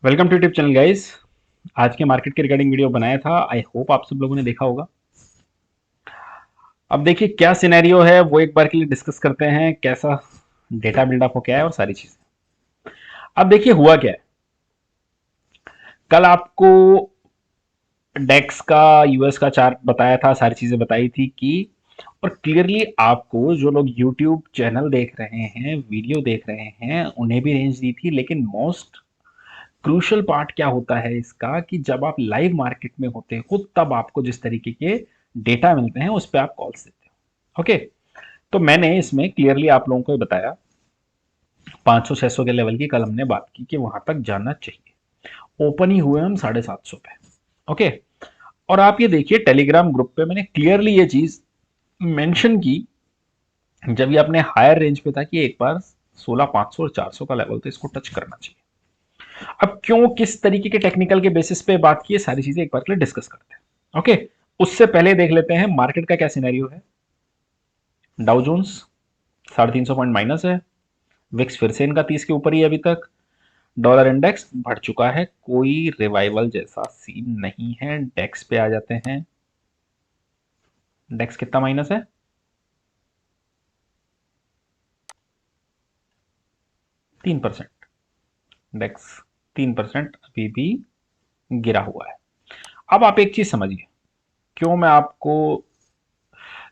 Welcome to YouTube channel guys. आज के market के रिगार्डिंग वीडियो बनाया था। आई होप आप सब लोगों ने देखा होगा। अब देखिए क्या सिनेरियो है वो एक बार के लिए डिस्कस करते हैं, कैसा डेटा बिल्डअप हो क्या है और सारी चीजें। अब देखिए हुआ क्या है। कल आपको डेक्स का यूएस का चार्ट बताया था, सारी चीजें बताई थी कि और क्लियरली आपको जो लोग यूट्यूब चैनल देख रहे हैं, वीडियो देख रहे हैं, उन्हें भी रेंज दी थी। लेकिन मोस्ट क्रूशल पार्ट क्या होता है इसका कि जब आप लाइव मार्केट में होते हो तब आपको जिस तरीके के डेटा मिलते हैं उस पर आप कॉल्स देते हो। ओके, तो मैंने इसमें क्लियरली आप लोगों को बताया 500-600 के लेवल की कल हमने बात की कि वहां तक जाना चाहिए। ओपन ही हुए हम 750 पे। ओके, और आप ये देखिए टेलीग्राम ग्रुप पे मैंने क्लियरली ये चीज मेंशन की जब ये अपने हायर रेंज पे था कि एक बार 16,500 और 400 का लेवल तो इसको टच करना चाहिए। अब क्यों, किस तरीके के टेक्निकल के बेसिस पे बात की है, सारी चीजें एक बार के लिए डिस्कस करते हैं। ओके, उससे पहले देख लेते हैं मार्केट का क्या सिनेरियो है। डाउ जोन्स 350 पॉइंट माइनस है। विक्स फिर से इनका 30 के ऊपर ही है अभी तक। डॉलर इंडेक्स बढ़ चुका है, कोई रिवाइवल जैसा सीन नहीं है। डेक्स पे आ जाते हैं। डेक्स कितना माइनस है? 3%। डेक्स 3% अभी भी गिरा हुआ है। अब आप एक चीज समझिए, क्यों मैं आपको,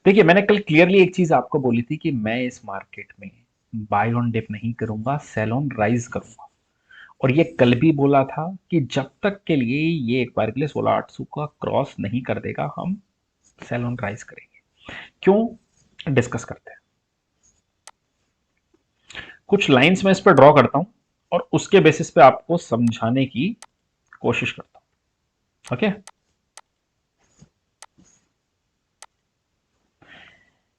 देखिए मैंने कल क्लियरली एक चीज आपको बोली थी कि मैं इस मार्केट में बाय ऑन डिप नहीं करूंगा, सेल ऑन राइज करूंगा। और ये कल भी बोला था कि जब तक के लिए ये एक बार के लिए 16,800 का क्रॉस नहीं कर देगा हम सेल ऑन राइज करेंगे। क्यों, डिस्कस करते हैं। कुछ लाइंस मैं इस पर ड्रॉ करता हूं और उसके बेसिस पे आपको समझाने की कोशिश करता हूं। ओके,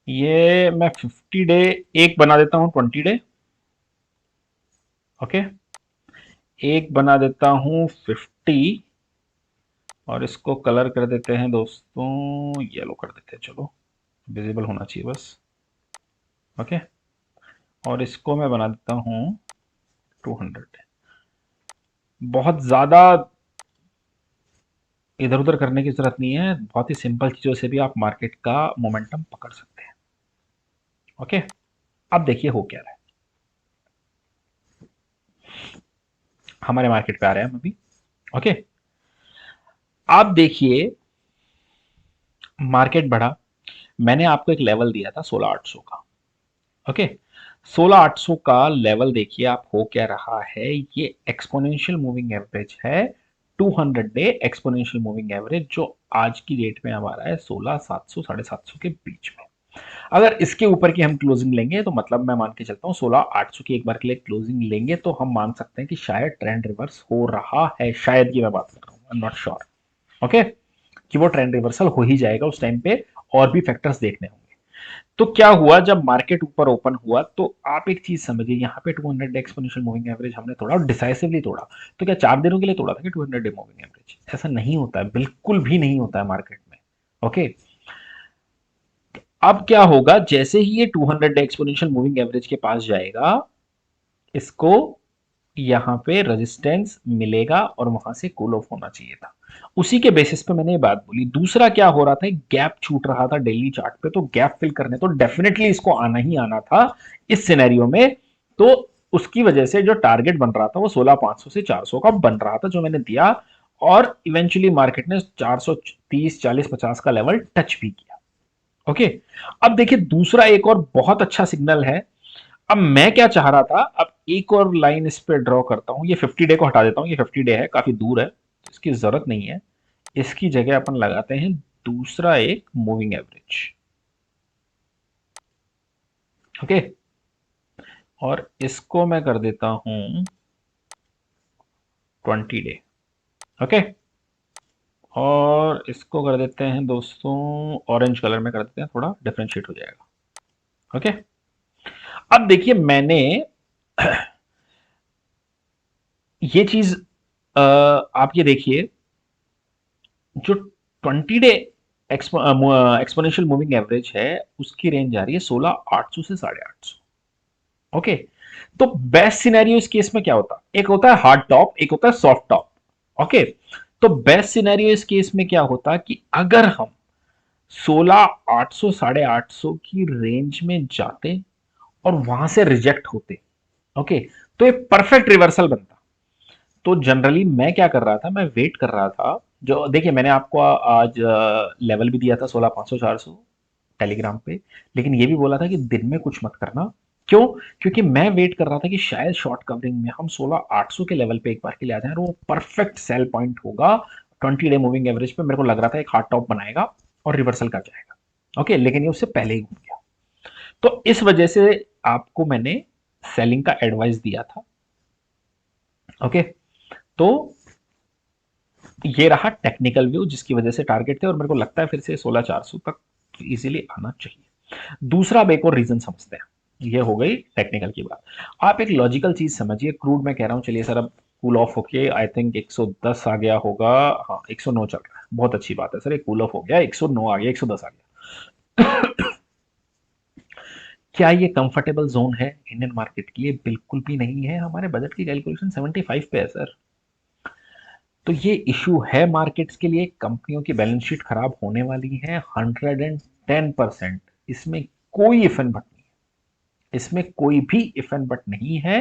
ये मैं 50 डे एक बना देता हूं, 20 डे। ओके, एक बना देता हूं 50 और इसको कलर कर देते हैं दोस्तों, येलो कर देते हैं। चलो, विजिबल होना चाहिए बस। ओके, और इसको मैं बना देता हूं 200। बहुत ज्यादा इधर उधर करने की जरूरत नहीं है, बहुत ही सिंपल चीजों से भी आप मार्केट का मोमेंटम पकड़ सकते हैं। ओके, अब देखिए हो क्या रहा है। हमारे मार्केट पे आ रहे हैं हम अभी। ओके, आप देखिए मार्केट बढ़ा। मैंने आपको एक लेवल दिया था 16,800 का। ओके, 16,800 का लेवल देखिए आप हो क्या रहा है। ये एक्सपोनेंशियल मूविंग एवरेज है, 200 डे एक्सपोनेंशियल मूविंग एवरेज, जो आज की डेट में हमारा है 16,700 750 के बीच में। अगर इसके ऊपर की हम क्लोजिंग लेंगे तो मतलब मैं मान के चलता हूँ 16,800 की एक बार के लिए क्लोजिंग लेंगे तो हम मान सकते हैं कि शायद ट्रेंड रिवर्स हो रहा है। शायद की मैं बात कर रहा हूँ, I am not sure. Okay, कि वो ट्रेंड रिवर्सल हो ही जाएगा उस टाइम पे, और भी फैक्टर्स देखने होंगे। तो क्या हुआ जब मार्केट ऊपर ओपन हुआ, तो आप एक चीज समझिए, यहाँ पे 200 एक्सपोनेंशियल मूविंग एवरेज हमने तोड़ा और डिसाइसिवली तोड़ा। तो क्या 4 दिनों के लिए तोड़ा था कि 200 मूविंग एवरेज? ऐसा नहीं होता है, बिल्कुल भी नहीं होता है मार्केट में। ओके, अब क्या होगा, जैसे ही ये 200 एक्सपोनेंशियल मूविंग एवरेज के पास जाएगा, इसको यहां पे रेजिस्टेंस मिलेगा और वहां से कूल ऑफ होना चाहिए था। उसी के बेसिस पे मैंने ये बात बोली। दूसरा क्या हो रहा था, गैप छूट रहा था डेली चार्ट पे, तो गैप फिल करने तो डेफिनेटली इसको आना ही आना था इस सिनेरियो में। तो उसकी वजह से जो टारगेट बन रहा था वो 16,500 से 400 का बन रहा था, जो मैंने दिया। और इवेंचुअली मार्केट ने 430 40 50 का लेवल टच भी किया। ओके, अब देखिए दूसरा एक और बहुत अच्छा सिग्नल है। अब मैं क्या चाह रहा था, अब एक और लाइन इस पे ड्रॉ करता हूं। ये 50 डे को हटा देता हूं, ये 50 डे है, काफी दूर है, इसकी जरूरत नहीं है। इसकी जगह अपन लगाते हैं दूसरा एक मूविंग एवरेज। ओके, और इसको मैं कर देता हूं 20 डे। ओके, और इसको कर देते हैं दोस्तों ऑरेंज कलर में कर देते हैं, थोड़ा डिफरेंशिएट हो जाएगा। ओके, अब देखिए मैंने ये चीज, आप ये देखिए, जो 20 डे एक्सपोनेंशियल मूविंग एवरेज है उसकी रेंज आ रही है 16,800 से 850। ओके, तो बेस्ट सिनेरियो इस केस में क्या होता, एक होता है हार्ड टॉप, एक होता है सॉफ्ट टॉप। ओके, तो बेस्ट सिनेरियो इस केस में क्या होता कि अगर हम 16,800 850 की रेंज में जाते और वहां से रिजेक्ट होते, ओके, तो एक परफेक्ट रिवर्सल बनता। तो जनरली मैं क्या कर रहा था, मैं वेट कर रहा था। जो देखिए मैंने आपको आज लेवल भी दिया था 16,500 400 टेलीग्राम पे, लेकिन ये भी बोला था कि दिन में कुछ मत करना। क्यों? क्योंकि मैं वेट कर रहा था कि शायद शॉर्ट कवरिंग में हम 16,800 के लेवल पे एक बार के लिए आ जाए और वो परफेक्ट सेल पॉइंट होगा। 20 डे मूविंग एवरेज पे मेरे को लग रहा था एक हार्ड टॉप बनाएगा और रिवर्सल कर जाएगा। ओके, लेकिन ये उससे पहले ही घूम गया। तो इस वजह से आपको मैंने सेलिंग का एडवाइस दिया था। ओके, तो ये रहा टेक्निकल व्यू जिसकी वजह से टारगेट थे और मेरे को लगता है फिर से 16,400 तक इजीली आना चाहिए। दूसरा अब एक और रीजन समझते हैं, ये हो गई टेक्निकल की बात। आप एक लॉजिकल चीज समझिए, क्रूड में कह रहा हूं चलिए सर अब कूल ऑफ होके आई थिंक 110 आ गया होगा। हाँ 109 चल रहा है, बहुत अच्छी बात है सर, एक कूल ऑफ हो गया, 109 आ गया, 110 आ गया। क्या ये कंफर्टेबल जोन है इंडियन मार्केट के लिए? बिल्कुल भी नहीं है। हमारे बजट की कैलकुलेशन 75 पे है सर। तो ये इशू है मार्केट्स के लिए, कंपनियों की बैलेंस शीट खराब होने वाली है 110%। इसमें कोई इफ एंड बट नहीं है, इसमें कोई भी इफ एंड बट नहीं है।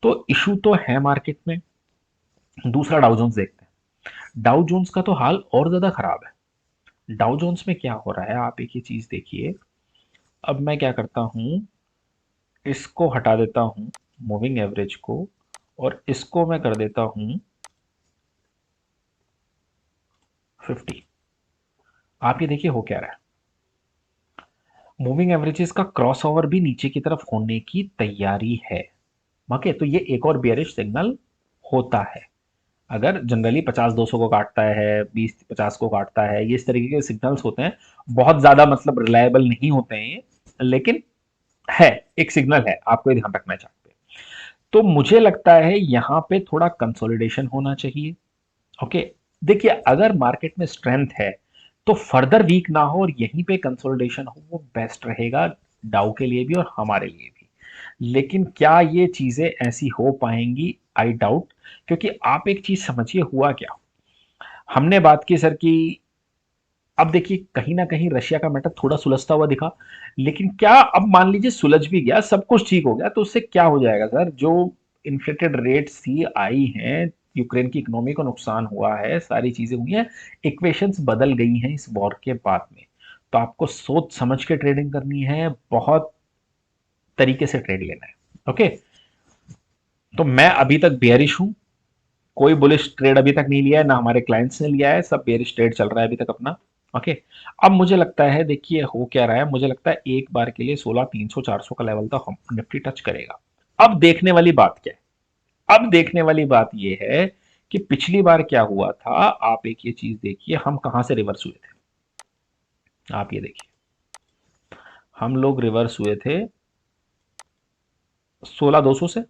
तो इशू तो है मार्केट में। दूसरा डाउ जोन्स देखते हैं। डाउ जोन्स का तो हाल और ज्यादा खराब है। डाउ जोन्स में क्या हो रहा है, आप एक ही चीज देखिए। अब मैं क्या करता हूं, इसको हटा देता हूं मूविंग एवरेज को, और इसको मैं कर देता हूं 50। आप ये देखिए हो क्या रहा है, मूविंग एवरेजेस का क्रॉस ओवर भी नीचे की तरफ होने की तैयारी है। ओके, तो ये एक और बियरिश सिग्नल होता है। अगर जनरली 50-200 को काटता है, 20-50 को काटता है, ये इस तरीके के सिग्नल्स होते हैं। बहुत ज्यादा मतलब रिलायबल नहीं होते हैं ये, लेकिन है, एक सिग्नल है, आपको ये ध्यान रखना चाहिए। तो मुझे लगता है यहां पे थोड़ा कंसोलिडेशन होना चाहिए। ओके, देखिए अगर मार्केट में स्ट्रेंथ है तो फर्दर वीक ना हो और यहीं पे कंसोलिडेशन हो, वो बेस्ट रहेगा डाउ के लिए भी और हमारे लिए भी। लेकिन क्या ये चीजें ऐसी हो पाएंगी? I doubt. क्योंकि आप एक चीज समझिए हुआ क्या, हमने बात की सर की, अब देखिए कहीं ना कहीं रशिया का मैटर थोड़ा सुलझता हुआ दिखा, लेकिन क्या अब मान लीजिए सुलझ भी गया, सब कुछ ठीक हो गया, तो उससे क्या हो जाएगा सर? जो इन्फ्लेटेड रेट्स थी आई हैं, यूक्रेन की इकोनॉमी को नुकसान हुआ है, सारी चीजें हुई हैं, इक्वेशंस बदल गई हैं इस वॉर के बाद में। तो आपको सोच समझ के ट्रेडिंग करनी है, बहुत तरीके से ट्रेड लेना है। ओके, तो मैं अभी तक बेयरिश हूं, कोई बुलिश ट्रेड अभी तक नहीं लिया है, ना हमारे क्लाइंट्स ने लिया है, सब बेयरिश ट्रेड चल रहा है अभी तक अपना। ओके, अब मुझे लगता है देखिए हो क्या रहा है, मुझे लगता है एक बार के लिए 16,300 400 का लेवल तक हम निफ्टी टच करेगा। अब देखने वाली बात क्या है, अब देखने वाली बात यह है कि पिछली बार क्या हुआ था। आप एक ये चीज देखिए, हम कहां से रिवर्स हुए थे, आप ये देखिए, हम लोग रिवर्स हुए थे 16,200 से,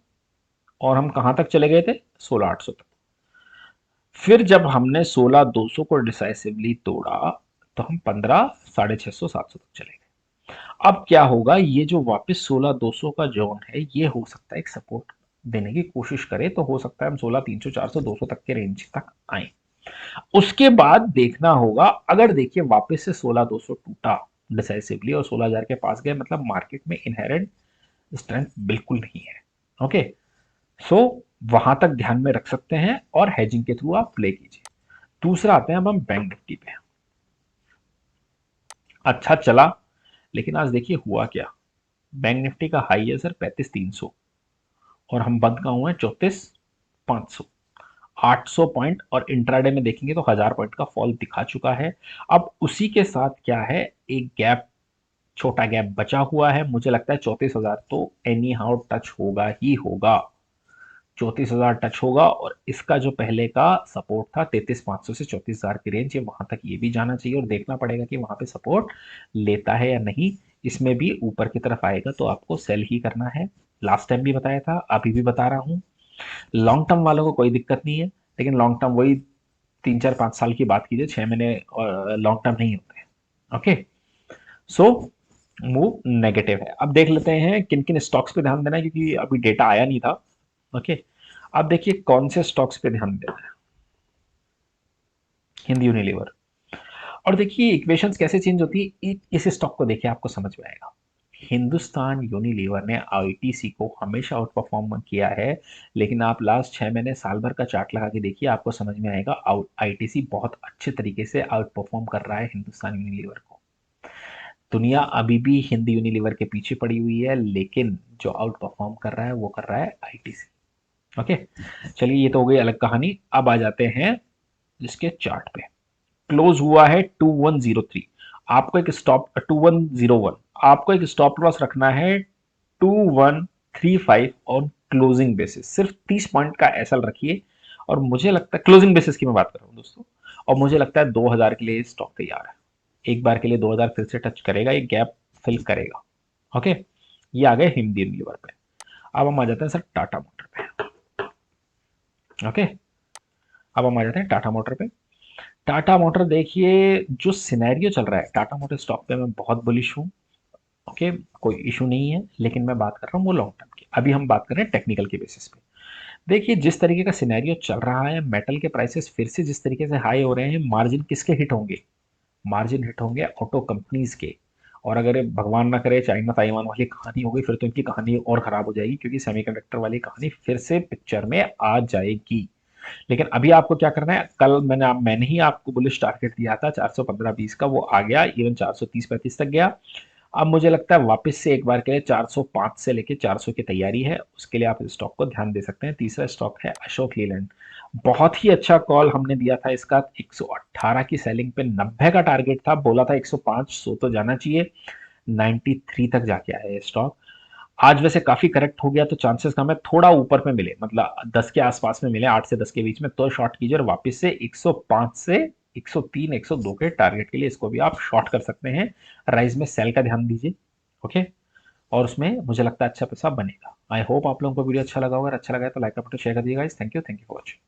और हम कहां तक चले गए थे, 16,800 तक। फिर जब हमने 16,200 को डिसाइसिवली तोड़ा तो हम 15,650 700 तक चले गए। अब क्या होगा, ये जो वापस 16,200 का जोन है, ये हो सकता है एक सपोर्ट देने की कोशिश करे, तो हो सकता है हम 16,300 400 200 तक के रेंज तक आए। उसके बाद देखना होगा, अगर देखिए वापस से 16,200 टूटा डिसाइसिवली और 16,000 के पास गए, मतलब मार्केट में इनहेरेंट स्ट्रेंथ बिल्कुल नहीं है। ओके, सो वहां तक ध्यान में रख सकते हैं और हेजिंग के थ्रू आप प्ले कीजिए। दूसरा आते हैं अब हम बैंक निफ्टी पे। अच्छा चला, लेकिन आज देखिए हुआ क्या, बैंक निफ्टी का हाई है सर 35,300, और हम बंद का हुआ है 34,500। 800 पॉइंट, और इंट्राडे में देखेंगे तो 1000 पॉइंट का फॉल दिखा चुका है। अब उसी के साथ क्या है, एक गैप, छोटा गैप बचा हुआ है। मुझे लगता है 34,000 तो एनी हाउ टच होगा ही होगा, 34,000 टच होगा। और इसका जो पहले का सपोर्ट था 33,500 से 34,000 की रेंज, ये वहां तक ये भी जाना चाहिए, और देखना पड़ेगा कि वहां पे सपोर्ट लेता है या नहीं। इसमें भी ऊपर की तरफ आएगा तो आपको सेल ही करना है। लास्ट टाइम भी बताया था, अभी भी बता रहा हूं, लॉन्ग टर्म वालों को कोई दिक्कत नहीं है, लेकिन लॉन्ग टर्म वही 3 4 5 साल की बात कीजिए, 6 महीने लॉन्ग टर्म नहीं होते। ओके, सो मूव नेगेटिव है। अब देख लेते हैं किन किन स्टॉक्स पे ध्यान देना है, क्योंकि अभी डेटा आया नहीं था। ओके, अब देखिए कौन से स्टॉक्स पे ध्यान देना है। हिंद यूनिलीवर। और देखिए इक्वेशंस कैसे चेंज होती है, इस स्टॉक को देखिए आपको समझ में आएगा। हिंदुस्तान यूनिलीवर ने आईटीसी को हमेशा आउट परफॉर्म किया है, लेकिन आप लास्ट 6 महीने साल भर का चार्ट लगा के देखिए, आपको समझ में आएगा आईटीसी बहुत अच्छे तरीके से आउट परफॉर्म कर रहा है हिंदुस्तान यूनिलीवर को। दुनिया अभी भी हिंद यूनिलीवर के पीछे पड़ी हुई है, लेकिन जो आउट परफॉर्म कर रहा है वो कर रहा है आईटीसी। ओके, चलिए ये तो हो गई अलग कहानी। अब आ जाते हैं जिसके चार्ट पे। क्लोज हुआ है 2103। आपको एक स्टॉप 2101, आपको एक स्टॉप लॉस रखना है 2135 ऑन क्लोजिंग बेसिस। सिर्फ 30 पॉइंट का एसएल रखिए। और मुझे लगता है क्लोजिंग बेसिस की मैं बात कर रहा हूं दोस्तों। और मुझे लगता है 2000 के लिए स्टॉक तैयार है। एक बार के लिए 2000 फिर से टच करेगा, ये गैप फिल करेगा। ओके, ये आ गए हिंदी लीवर पे। अब हम आ जाते हैं सर टाटा मोटर पे। ओके, अब हम आ जाते हैं टाटा मोटर पे। टाटा मोटर देखिए, जो सिनेरियो चल रहा है टाटा मोटर स्टॉक पे, मैं बहुत बुलिश हूँ। ओके, कोई इशू नहीं है, लेकिन मैं बात कर रहा हूँ वो लॉन्ग टर्म की। अभी हम बात कर रहे हैं टेक्निकल के बेसिस पे। देखिए जिस तरीके का सिनेरियो चल रहा है, मेटल के प्राइसेस फिर से जिस तरीके से हाई हो रहे हैं, मार्जिन किसके हिट होंगे? मार्जिन हिट होंगे ऑटो कंपनीज के। और अगर भगवान ना करे चाइना ताइवान वाली कहानी हो गई, फिर तो इनकी कहानी और खराब हो जाएगी, क्योंकि सेमीकंडक्टर वाली कहानी फिर से पिक्चर में आ जाएगी। लेकिन अभी आपको क्या करना है, कल मैंने ही आपको बुलिश टारगेट दिया था 415-20 का, वो आ गया, इवन 430-35 तक गया। अब मुझे लगता है वापस से एक बार के लिए 405 से लेके 400 की तैयारी है, उसके लिए आप इस स्टॉक को ध्यान दे सकते हैं। तीसरा स्टॉक है अशोक लीलैंड। बहुत ही अच्छा कॉल हमने दिया था इसका, 118 की सेलिंग पे 90 का टारगेट था, बोला था 105 100 तो जाना चाहिए। 93 तक जाके आया ये स्टॉक। आज वैसे काफी करेक्ट हो गया, तो चांसेस कम है थोड़ा ऊपर में मिले, मतलब 10 के आसपास में मिले, 8 से 10 के बीच में, तो शॉर्ट कीजिए। और वापस से 105 से 103 102 के टारगेट के लिए इसको भी आप शॉर्ट कर सकते हैं। राइज में सेल का ध्यान दीजिए। ओके, और उसमें मुझे लगता है अच्छा पैसा बनेगा। आई होप आप लोगों को वीडियो अच्छा लगा होगा। अच्छा लगा है तो लाइक का बटन शेयर कर दीजिएगा। Thank you for watching.